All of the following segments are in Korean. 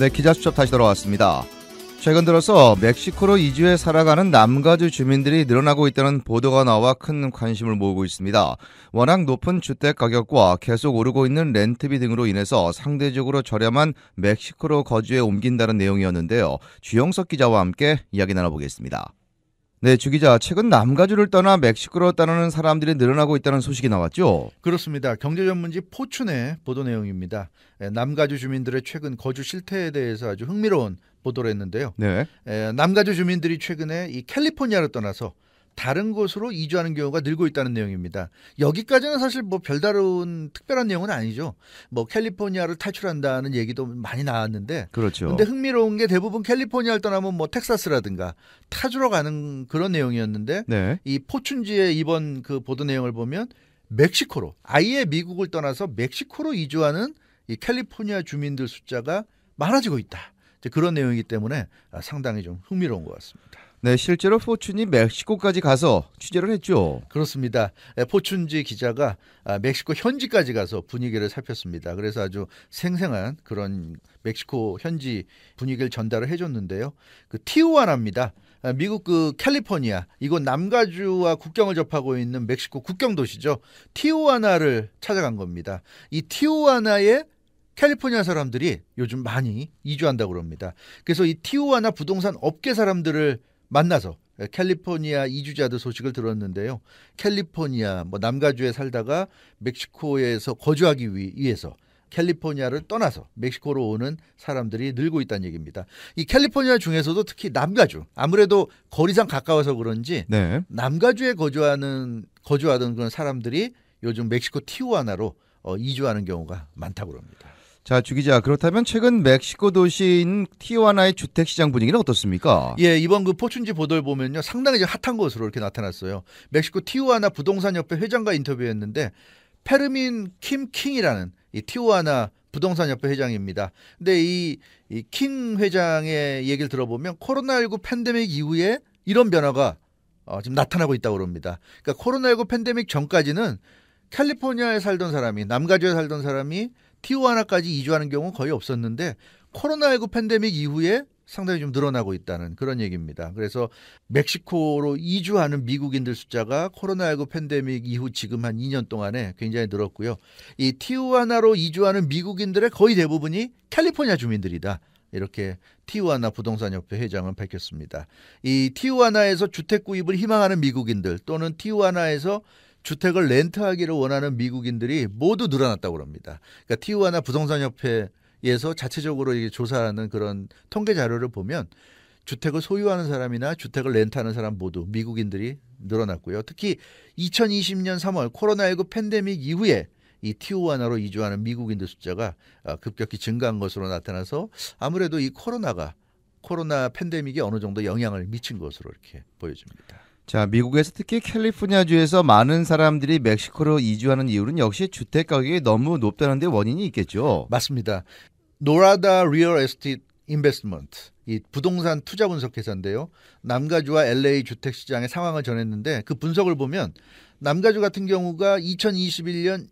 네, 기자수첩 다시 돌아왔습니다. 최근 들어서 멕시코로 이주해 살아가는 남가주 주민들이 늘어나고 있다는 보도가 나와 큰 관심을 모으고 있습니다. 워낙 높은 주택 가격과 계속 오르고 있는 렌트비 등으로 인해서 상대적으로 저렴한 멕시코로 거주해 옮긴다는 내용이었는데요. 주영석 기자와 함께 이야기 나눠보겠습니다. 네, 주 기자, 최근 남가주를 떠나 멕시코로 떠나는 사람들이 늘어나고 있다는 소식이 나왔죠? 그렇습니다. 경제전문지 포춘의 보도 내용입니다. 남가주 주민들의 최근 거주 실태에 대해서 아주 흥미로운 보도를 했는데요. 네. 남가주 주민들이 최근에 이 캘리포니아로 떠나서 다른 곳으로 이주하는 경우가 늘고 있다는 내용입니다. 여기까지는 사실 뭐 별다른 특별한 내용은 아니죠. 뭐 캘리포니아를 탈출한다는 얘기도 많이 나왔는데, 그렇죠. 근데 흥미로운 게 대부분 캘리포니아를 떠나면 뭐 텍사스라든가 타주로 가는 그런 내용이었는데, 네. 이 포춘지의 이번 그 보도 내용을 보면 멕시코로, 아예 미국을 떠나서 멕시코로 이주하는 이 캘리포니아 주민들 숫자가 많아지고 있다. 이제 그런 내용이기 때문에 상당히 좀 흥미로운 것 같습니다. 네, 실제로 포춘이 멕시코까지 가서 취재를 했죠. 그렇습니다. 포춘지 기자가 멕시코 현지까지 가서 분위기를 살폈습니다. 그래서 아주 생생한 그런 멕시코 현지 분위기를 전달을 해줬는데요. 그 티후아나입니다. 미국 그 캘리포니아, 이곳 남가주와 국경을 접하고 있는 멕시코 국경 도시죠. 티후아나를 찾아간 겁니다. 이 티후아나에 캘리포니아 사람들이 요즘 많이 이주한다고 합니다. 그래서 이 티후아나 부동산 업계 사람들을 만나서 캘리포니아 이주자들 소식을 들었는데요. 캘리포니아 남가주에 살다가 멕시코에서 거주하기 위해서 캘리포니아를 떠나서 멕시코로 오는 사람들이 늘고 있다는 얘기입니다. 이 캘리포니아 중에서도 특히 남가주, 아무래도 거리상 가까워서 그런지 네. 남가주에 거주하던 그런 사람들이 요즘 멕시코 티후아나로 이주하는 경우가 많다고 합니다. 자, 주 기자, 그렇다면 최근 멕시코 도시인 티후아나의 주택시장 분위기는 어떻습니까? 예, 이번 그 포춘지 보도를 보면요, 상당히 핫한 것으로 이렇게 나타났어요. ม็xi코 티후아나 부동산협회 회장과 인터뷰했는데 페르민 킴 킹이라는 이 티후아나 부동산협회 회장입니다. 근데 이 킹 회장의 얘기를 들어보면 코로나19 팬데믹 이후에 이런 변화가 지금 나타나고 있다고 합니다. 그러니까 코로나19 팬데믹 전까지는 캘리포니아에 살던 사람이, 남가주에 살던 사람이 티후아나까지 이주하는 경우는 거의 없었는데 코로나19 팬데믹 이후에 상당히 좀 늘어나고 있다는 그런 얘기입니다. 그래서 멕시코로 이주하는 미국인들 숫자가 코로나19 팬데믹 이후 지금 한 2년 동안에 굉장히 늘었고요. 이 티후아나로 이주하는 미국인들의 거의 대부분이 캘리포니아 주민들이다. 이렇게 티후아나 부동산협회 회장은 밝혔습니다. 이 티후아나에서 주택 구입을 희망하는 미국인들 또는 티후아나에서 주택을 렌트하기를 원하는 미국인들이 모두 늘어났다고 합니다. 그러니까 티후아나 부동산협회에서 자체적으로 조사하는 그런 통계 자료를 보면 주택을 소유하는 사람이나 주택을 렌트하는 사람 모두 미국인들이 늘어났고요. 특히 2020년 3월 코로나19 팬데믹 이후에 이 티후아나로 이주하는 미국인들 숫자가 급격히 증가한 것으로 나타나서 아무래도 이 코로나 팬데믹이 어느 정도 영향을 미친 것으로 이렇게 보여집니다. 자, 미국에서 특히 캘리포니아주에서 많은 사람들이 멕시코로 이주하는 이유는 역시 주택 가격이 너무 높다는 데 원인이 있겠죠. 맞습니다. 노라다 리얼 에스테이트 인베스트먼트, 이 부동산 투자 분석 회사인데요. 남가주와 LA 주택 시장의 상황을 전했는데 그 분석을 보면 남가주 같은 경우가 2021년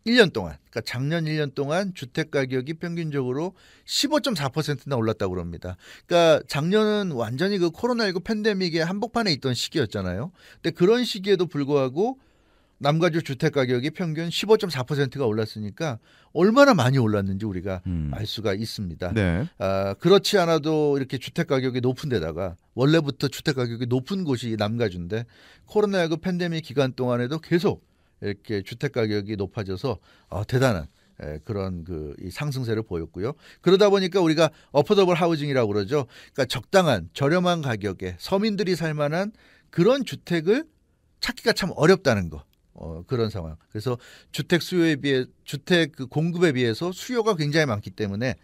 1년 동안, 그러니까 작년 1년 동안 주택 가격이 평균적으로 15.4%나 올랐다고 합니다. 그러니까 작년은 완전히 그 코로나19 팬데믹의 한복판에 있던 시기였잖아요. 근데 그런 시기에도 불구하고 남가주 주택 가격이 평균 15.4%가 올랐으니까 얼마나 많이 올랐는지 우리가 알 수가 있습니다. 네. 그렇지 않아도 이렇게 주택 가격이 높은 데다가 원래부터 주택 가격이 높은 곳이 남가주인데 코로나19 팬데믹 기간 동안에도 계속 이렇게 주택 가격이 높아져서 대단한 그런 이 상승세를 보였고요. 그러다 보니까 우리가 어포더블 하우징이라고 그러죠. 그러니까 적당한 저렴한 가격에 서민들이 살 만한 그런 주택을 찾기가 참 어렵다는 거. 그런 상황. 그래서 주택 수요에 비해 주택 그 공급에 비해서 수요가 굉장히 많기 때문에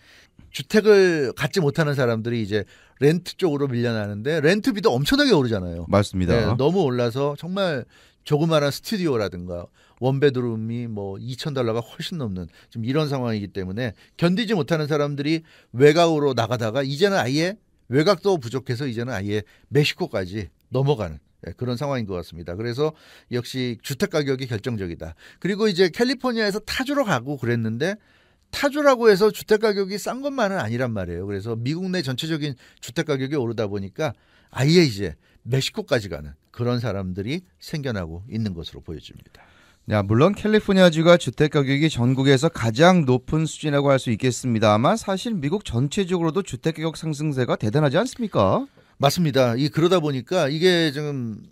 주택을 갖지 못하는 사람들이 이제 렌트 쪽으로 밀려나는데 렌트비도 엄청나게 오르잖아요. 맞습니다. 네, 너무 올라서 정말 조그마한 스튜디오라든가 원베드룸이 뭐 $2,000가 훨씬 넘는 지금 이런 상황이기 때문에 견디지 못하는 사람들이 외곽으로 나가다가 이제는 아예 외곽도 부족해서 이제는 아예 멕시코까지 넘어가는 그런 상황인 것 같습니다. 그래서 역시 주택 가격이 결정적이다. 그리고 이제 캘리포니아에서 타주로 가고 그랬는데 타주라고 해서 주택 가격이 싼 것만은 아니란 말이에요. 그래서 미국 내 전체적인 주택 가격이 오르다 보니까 아예 이제 멕시코까지 가는 그런 사람들이 생겨나고 있는 것으로 보여집니다. 야, 물론 캘리포니아주가 주택 가격이 전국에서 가장 높은 수준이라고 할 수 있겠습니다만 사실 미국 전체적으로도 주택 가격 상승세가 대단하지 않습니까? 맞습니다. 그러다 보니까 이게 지금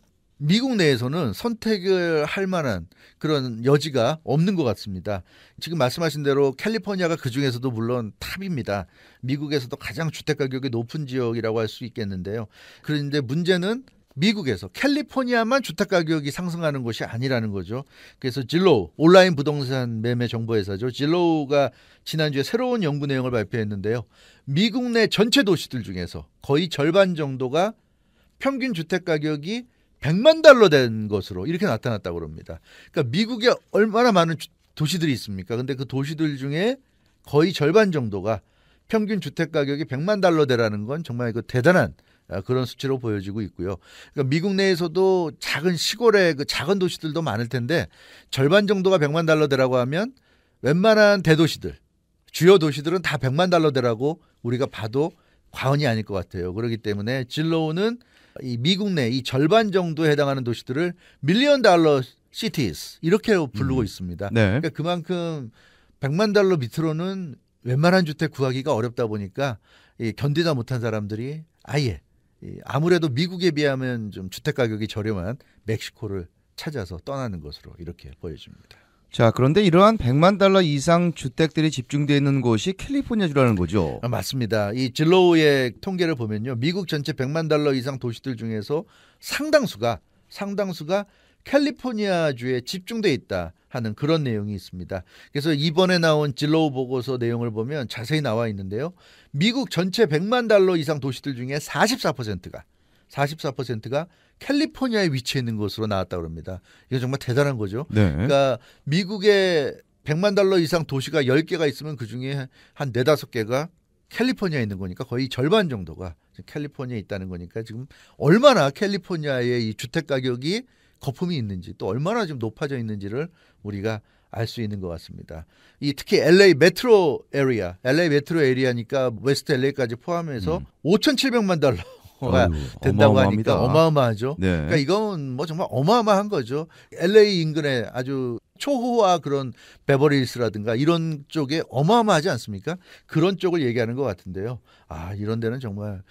미국 내에서는 선택을 할 만한 그런 여지가 없는 것 같습니다. 지금 말씀하신 대로 캘리포니아가 그중에서도 물론 탑입니다. 미국에서도 가장 주택 가격이 높은 지역이라고 할 수 있겠는데요. 그런데 문제는 미국에서 캘리포니아만 주택 가격이 상승하는 것이 아니라는 거죠. 그래서 질로우, 온라인 부동산 매매 정보회사죠. 질로우가 지난주에 새로운 연구 내용을 발표했는데요. 미국 내 전체 도시들 중에서 거의 절반 정도가 평균 주택 가격이 100만 달러 된 것으로 이렇게 나타났다고 합니다. 그러니까 미국에 얼마나 많은 도시들이 있습니까? 근데 그 도시들 중에 거의 절반 정도가 평균 주택 가격이 100만 달러대라는 건 정말 대단한 그런 수치로 보여지고 있고요. 그러니까 미국 내에서도 작은 시골의 그 작은 도시들도 많을 텐데 절반 정도가 100만 달러대라고 하면 웬만한 대도시들, 주요 도시들은 다 100만 달러대라고 우리가 봐도 과언이 아닐 것 같아요. 그렇기 때문에 진로우는 이 미국 내 이 절반 정도에 해당하는 도시들을 밀리언 달러 시티즈 이렇게 부르고 있습니다. 네. 그러니까 그만큼 100만 달러 밑으로는 웬만한 주택 구하기가 어렵다 보니까 견디다 못한 사람들이 아예 아무래도 미국에 비하면 좀 주택 가격이 저렴한 멕시코를 찾아서 떠나는 것으로 이렇게 보여집니다. 자, 그런데 이러한 100만 달러 이상 주택들이 집중되어 있는 곳이 캘리포니아주라는 거죠. 맞습니다. 이 진로우의 통계를 보면요. 미국 전체 100만 달러 이상 도시들 중에서 상당수가 캘리포니아주에 집중되어 있다 하는 그런 내용이 있습니다. 그래서 이번에 나온 진로우 보고서 내용을 보면 자세히 나와 있는데요. 미국 전체 100만 달러 이상 도시들 중에 44%가 캘리포니아에 위치해 있는 것으로 나왔다고 합니다. 이거 정말 대단한 거죠. 네. 그러니까 미국에 100만 달러 이상 도시가 10개가 있으면 그중에 한 4, 5개가 캘리포니아에 있는 거니까 거의 절반 정도가 캘리포니아에 있다는 거니까 지금 얼마나 캐리포니아의 이 주택 가격이 거품이 있는지 또 얼마나 좀 높아져 있는지를 우리가 알 수 있는 것 같습니다. 특히 LA 메트로 에리아니까 웨스트 LA까지 포함해서 5,700만 달러 된다고 어마어마합니다. 하니까 어마어마하죠. 네. 그러니까 이건 뭐 정말 어마어마한 거죠. LA 인근에 아주 초호화 그런 베버리힐스라든가 이런 쪽에 어마어마하지 않습니까? 그런 쪽을 얘기하는 것 같은데요. 이런 데는 정말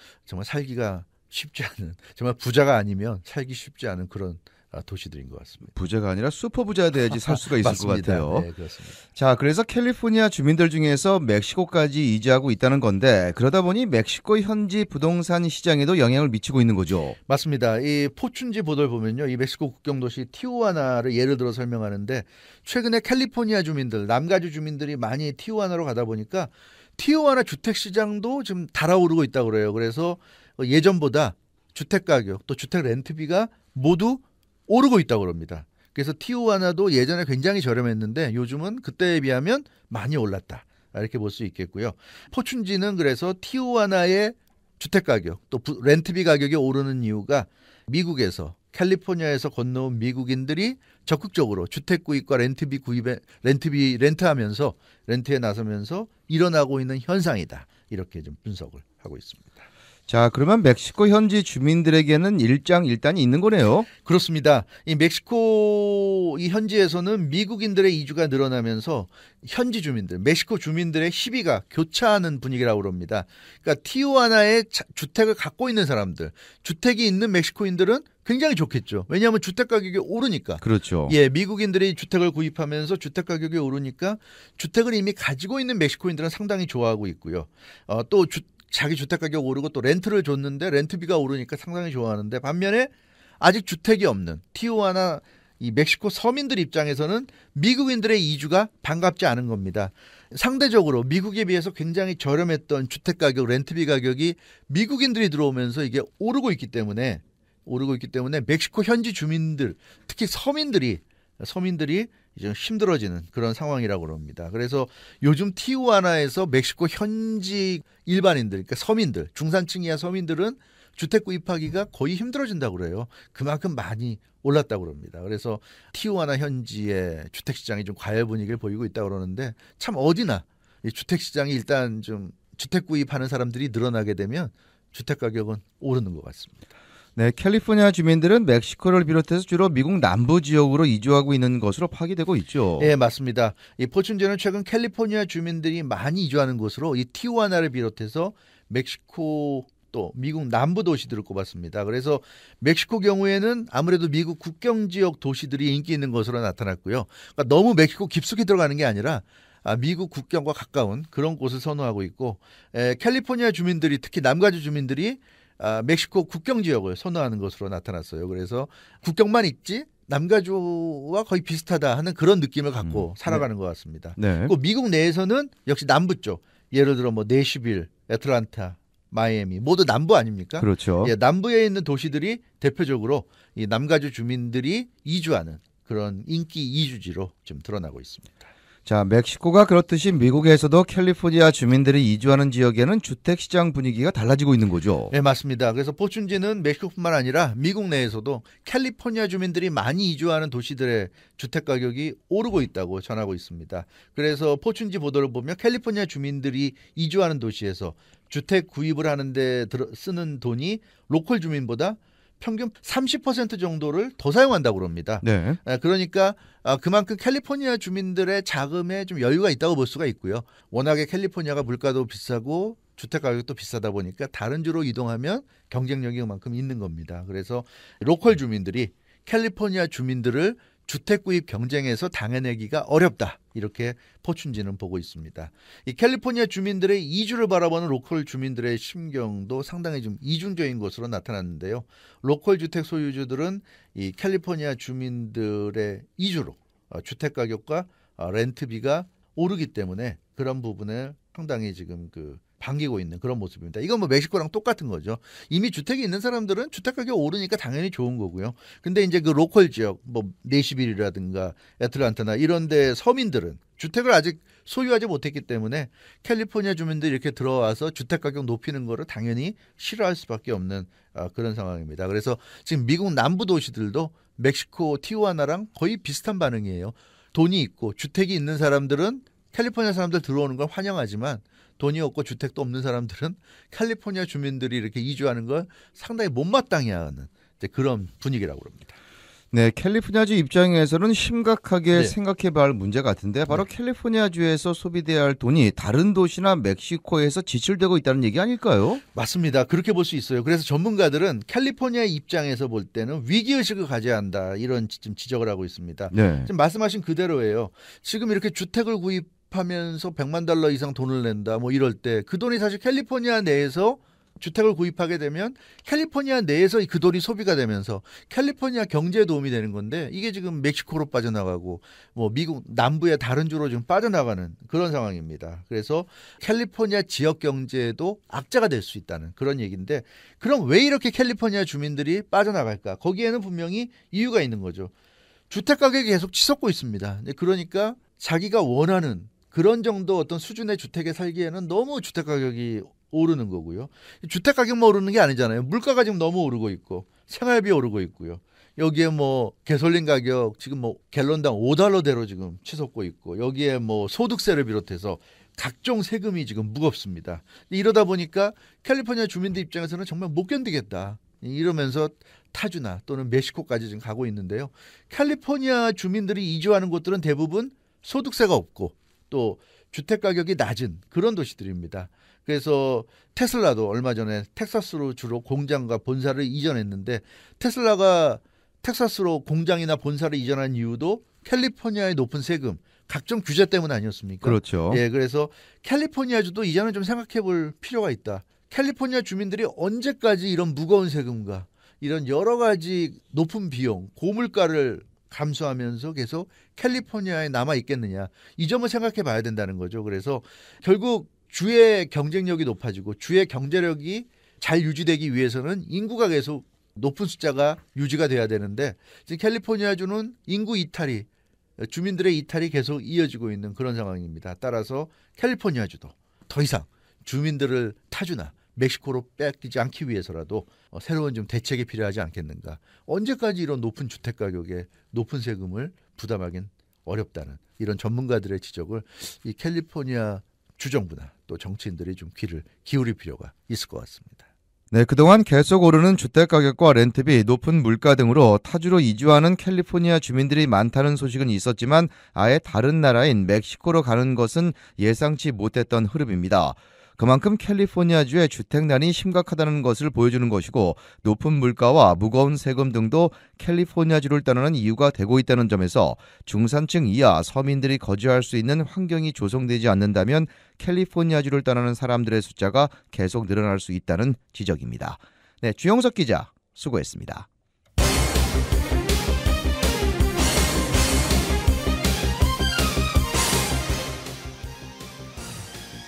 살기가 쉽지 않은, 정말 부자가 아니면 살기 쉽지 않은 그런 도시들인 것 같습니다. 부자가 아니라 슈퍼 부자가 돼야지 살 수가 있을 것 같아요. 네, 그렇습니다. 자, 그래서 캘리포니아 주민들 중에서 멕시코까지 이주하고 있다는 건데 그러다 보니 멕시코 현지 부동산 시장에도 영향을 미치고 있는 거죠. 맞습니다. 이 포춘지 보도를 보면요. 이 멕시코 국경도시 티후아나를 예를 들어 설명하는데 최근에 캘리포니아 주민들, 남가주 주민들이 많이 티후아나로 가다 보니까 티후아나 주택시장도 지금 달아오르고 있다고 그래요. 그래서 예전보다 주택가격 또 주택 렌트비가 모두 오르고 있다고 합니다. 그래서 티후아나도 예전에 굉장히 저렴했는데 요즘은 그때에 비하면 많이 올랐다. 이렇게 볼 수 있겠고요. 포춘지는 그래서 티후아나의 주택가격 또 렌트비 가격이 오르는 이유가 미국에서 캘리포니아에서 건너온 미국인들이 적극적으로 주택 구입과 렌트에 나서면서 일어나고 있는 현상이다. 이렇게 좀 분석을 하고 있습니다. 자, 그러면 멕시코 현지 주민들에게는 일장일단이 있는 거네요. 그렇습니다. 이 멕시코 이 현지에서는 미국인들의 이주가 늘어나면서 현지 주민들, 멕시코 주민들의 시비가 교차하는 분위기라고 합니다. 그러니까 티후아나에 주택을 갖고 있는 사람들, 주택이 있는 멕시코인들은 굉장히 좋겠죠. 왜냐하면 주택 가격이 오르니까. 그렇죠. 미국인들이 주택을 구입하면서 주택 가격이 오르니까 주택을 이미 가지고 있는 멕시코인들은 상당히 좋아하고 있고요. 또 자기 주택 가격 오르고 또 렌트를 줬는데 렌트비가 오르니까 상당히 좋아하는데 반면에 아직 주택이 없는 티후아나 이 멕시코 서민들 입장에서는 미국인들의 이주가 반갑지 않은 겁니다. 상대적으로 미국에 비해서 굉장히 저렴했던 주택 가격, 렌트비 가격이 미국인들이 들어오면서 이게 오르고 있기 때문에 멕시코 현지 주민들, 특히 서민들이 이제 힘들어지는 그런 상황이라고 합니다. 그래서 요즘 티후아나에서 멕시코 현지 일반인들, 그러니까 서민들, 중산층 이하 서민들은 주택 구입하기가 거의 힘들어진다고 그래요. 그만큼 많이 올랐다고 합니다. 그래서 티후아나 현지의 주택 시장이 좀 과열 분위기를 보이고 있다고 그러는데 참 어디나 이 주택 시장이 일단 좀 주택 구입하는 사람들이 늘어나게 되면 주택 가격은 오르는 것 같습니다. 네, 캘리포니아 주민들은 멕시코를 비롯해서 주로 미국 남부 지역으로 이주하고 있는 것으로 파악되고 있죠. 예, 맞습니다. 이 포춘제는 최근 캘리포니아 주민들이 많이 이주하는 곳으로 이 티후아나를 비롯해서 멕시코 또 미국 남부 도시들을 꼽았습니다. 그래서 멕시코 경우에는 아무래도 미국 국경 지역 도시들이 인기 있는 것으로 나타났고요. 그러니까 너무 멕시코 깊숙이 들어가는 게 아니라 미국 국경과 가까운 그런 곳을 선호하고 있고, 캘리포니아 주민들이 특히 남가주 주민들이 멕시코 국경 지역을 선호하는 것으로 나타났어요. 그래서 국경만 있지 남가주와 거의 비슷하다 하는 그런 느낌을 갖고 살아가는 것 같습니다. 네. 그 미국 내에서는 역시 남부 쪽, 예를 들어 뭐 내슈빌, 애틀란타, 마이애미 모두 남부 아닙니까? 그렇죠. 예, 남부에 있는 도시들이 대표적으로 이 남가주 주민들이 이주하는 그런 인기 이주지로 좀 드러나고 있습니다. 자, 멕시코가 그렇듯이 미국에서도 캘리포니아 주민들이 이주하는 지역에는 주택시장 분위기가 달라지고 있는 거죠. 네, 맞습니다. 그래서 포춘지는 멕시코뿐만 아니라 미국 내에서도 캘리포니아 주민들이 많이 이주하는 도시들의 주택 가격이 오르고 있다고 전하고 있습니다. 그래서 포춘지 보도를 보면 캘리포니아 주민들이 이주하는 도시에서 주택 구입을 하는데 쓰는 돈이 로컬 주민보다 평균 30% 정도를 더 사용한다고 합니다. 네. 그러니까 그만큼 캘리포니아 주민들의 자금에 좀 여유가 있다고 볼 수가 있고요. 워낙에 캘리포니아가 물가도 비싸고 주택 가격도 비싸다 보니까 다른 주로 이동하면 경쟁력이 그만큼 있는 겁니다. 그래서 로컬 주민들이 캘리포니아 주민들을 주택 구입 경쟁에서 당해내기가 어렵다. 이렇게 포춘지는 보고 있습니다. 이 캘리포니아 주민들의 이주를 바라보는 로컬 주민들의 심경도 상당히 좀 이중적인 것으로 나타났는데요. 로컬 주택 소유주들은 이 캘리포니아 주민들의 이주로 주택 가격과 렌트비가 오르기 때문에 그런 부분을 상당히 지금 반기고 있는 그런 모습입니다. 이건 뭐 멕시코랑 똑같은 거죠. 이미 주택이 있는 사람들은 주택 가격 오르니까 당연히 좋은 거고요. 근데 이제 그 로컬 지역, 뭐 내시빌이라든가 애틀란타나 이런 데 서민들은 주택을 아직 소유하지 못했기 때문에 캘리포니아 주민들이 이렇게 들어와서 주택 가격 높이는 거를 당연히 싫어할 수밖에 없는 그런 상황입니다. 그래서 지금 미국 남부 도시들도 멕시코 티후아나랑 거의 비슷한 반응이에요. 돈이 있고 주택이 있는 사람들은 캘리포니아 사람들 들어오는 걸 환영하지만 돈이 없고 주택도 없는 사람들은 캘리포니아 주민들이 이렇게 이주하는 걸 상당히 못마땅해 하는 그런 분위기라고 합니다. 네, 캘리포니아주 입장에서는 심각하게 네. 생각해봐야 할 문제 같은데 바로 캘리포니아주에서 소비돼야 할 돈이 다른 도시나 멕시코에서 지출되고 있다는 얘기 아닐까요? 맞습니다. 그렇게 볼 수 있어요. 그래서 전문가들은 캘리포니아 입장에서 볼 때는 위기의식을 가져야 한다 이런 지적을 하고 있습니다. 네. 지금 말씀하신 그대로예요. 지금 이렇게 주택을 구입하면서 $100만 이상 돈을 낸다 뭐 이럴 때 그 돈이 사실 캘리포니아 내에서 주택을 구입하게 되면 캘리포니아 내에서 그 돈이 소비가 되면서 캘리포니아 경제에 도움이 되는 건데 이게 지금 멕시코로 빠져나가고 뭐 미국 남부의 다른 주로 지금 빠져나가는 그런 상황입니다. 그래서 캘리포니아 지역 경제에도 악재가 될 수 있다는 그런 얘기인데 그럼 왜 이렇게 캘리포니아 주민들이 빠져나갈까? 거기에는 분명히 이유가 있는 거죠. 주택 가격이 계속 치솟고 있습니다. 그러니까 자기가 원하는 그런 정도 어떤 수준의 주택에 살기에는 너무 주택 가격이 오르는 거고요. 주택 가격만 오르는 게 아니잖아요. 물가가 지금 너무 오르고 있고 생활비 오르고 있고요. 여기에 뭐 가솔린 가격 지금 뭐 갤런당 $5대로 지금 치솟고 있고 여기에 뭐 소득세를 비롯해서 각종 세금이 지금 무겁습니다. 이러다 보니까 캘리포니아 주민들 입장에서는 정말 못 견디겠다. 이러면서 타주나 또는 멕시코까지 지금 가고 있는데요. 캘리포니아 주민들이 이주하는 곳들은 대부분 소득세가 없고 또 주택 가격이 낮은 그런 도시들입니다. 그래서 테슬라도 얼마 전에 텍사스로 주로 공장과 본사를 이전했는데 테슬라가 텍사스로 공장이나 본사를 이전한 이유도 캘리포니아의 높은 세금, 각종 규제 때문 아니었습니까? 그렇죠. 예, 그래서 캘리포니아주도 이제는 좀 생각해 볼 필요가 있다. 캘리포니아 주민들이 언제까지 이런 무거운 세금과 이런 여러 가지 높은 비용, 고물가를 감수하면서 계속 캘리포니아에 남아 있겠느냐. 이 점을 생각해 봐야 된다는 거죠. 그래서 결국 주의 경쟁력이 높아지고 주의 경제력이 잘 유지되기 위해서는 인구가 계속 높은 숫자가 유지가 돼야 되는데 지금 캘리포니아주는 인구 이탈이 주민들의 이탈이 계속 이어지고 있는 그런 상황입니다. 따라서 캘리포니아주도 더 이상 주민들을 타주나 멕시코로 뺏기지 않기 위해서라도 새로운 좀 대책이 필요하지 않겠는가. 언제까지 이런 높은 주택 가격에 높은 세금을 부담하긴 어렵다는 이런 전문가들의 지적을 이 캘리포니아 주정부나 또 정치인들이 좀 귀를 기울일 필요가 있을 것 같습니다. 네, 그동안 계속 오르는 주택가격과 렌트비, 높은 물가 등으로 타주로 이주하는 캘리포니아 주민들이 많다는 소식은 있었지만 아예 다른 나라인 멕시코로 가는 것은 예상치 못했던 흐름입니다. 그만큼 캘리포니아주의 주택난이 심각하다는 것을 보여주는 것이고 높은 물가와 무거운 세금 등도 캘리포니아주를 떠나는 이유가 되고 있다는 점에서 중산층 이하 서민들이 거주할 수 있는 환경이 조성되지 않는다면 캘리포니아주를 떠나는 사람들의 숫자가 계속 늘어날 수 있다는 지적입니다. 네, 주영석 기자 수고했습니다.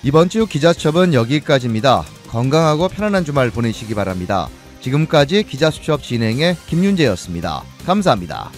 이번 주 기자수첩은 여기까지입니다. 건강하고 편안한 주말 보내시기 바랍니다. 지금까지 기자수첩 진행의 김윤재였습니다. 감사합니다.